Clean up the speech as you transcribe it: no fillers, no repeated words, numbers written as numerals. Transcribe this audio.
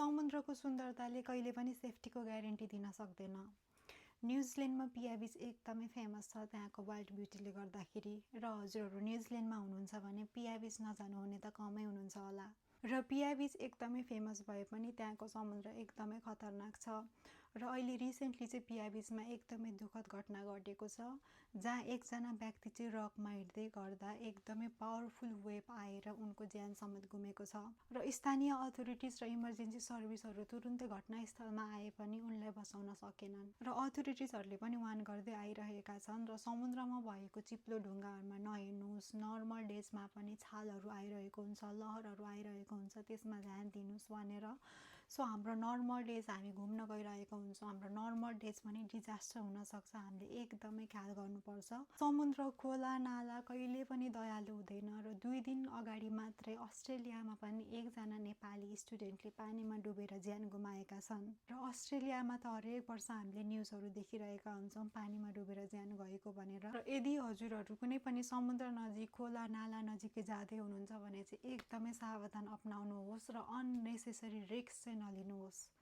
समुद्रको सुन्दरताले कहिले पनि सेफ्टीको ग्यारेन्टी दिन सक्दैन। न्युजिल्यान्डमा पिया बीच एकदमै फेमस छ त्यहाँको वाइल्ड ब्युटीले गर्दाखेरि। र हजुरहरू न्युजिल्यान्डमा हुनुहुन्छ भने पिया बीच नजानुहुने त कमै हुनुहुन्छ होला। र पिया बीच एकदमै फेमस भए पनि त्यहाँको समुद्र एकदमै खतरनाक छ। र अहिले रिसेन्टली चाहिँ पिया बीचमा एकदमै दुःखद घटना घटेको छ, जहाँ एकजना व्यक्ति चाहिँ रकमा हिँड्दै गर्दा एकदमै पावरफुल वेभ आएर उनको ज्यान समेत गुमेको छ। र स्थानीय अथोरिटिज र इमर्जेन्सी सर्भिसहरू तुरुन्तै घटनास्थलमा आए पनि उनलाई बचाउन सकेनन्। र अथोरिटिजहरूले पनि वार्न गर्दै आइरहेका छन् र समुद्रमा भएको चिप्लो ढुङ्गाहरूमा नहिँड्नुहोस्, नर्मल डेजमा पनि छालहरू आइरहेको हुन्छ, लहरहरू आइरहेको हुन्छ, त्यसमा ध्यान दिनुहोस् भनेर। सो हाम्रो नर्मल डेज हामी घुम्न गइरहेको हुन्छौँ, हाम्रो नर्मल डेज पनि डिजास्टर हुनसक्छ, हामीले एकदमै ख्याल गर्नुपर्छ। समुद्र, खोला, नाला कहिले पनि दयालु हुँदैन। र 2 दिन अगाडि मात्रै अस्ट्रेलियामा पनि एकजना नेपाली स्टुडेन्टले पानीमा डुबेर ज्यान गुमाएका छन्। र अस्ट्रेलियामा त हरेक वर्ष हामीले न्युजहरू देखिरहेका हुन्छौँ पानीमा डुबेर ज्यान गएको भनेर। र यदि हजुरहरू कुनै पनि समुद्र नजिक, खोला, नाला नजिकै जाँदै हुनुहुन्छ भने चाहिँ एकदमै सावधान अपनाउनुहोस् र अननेसेसरी रिस्क चाहिँ नलिनुहोस्।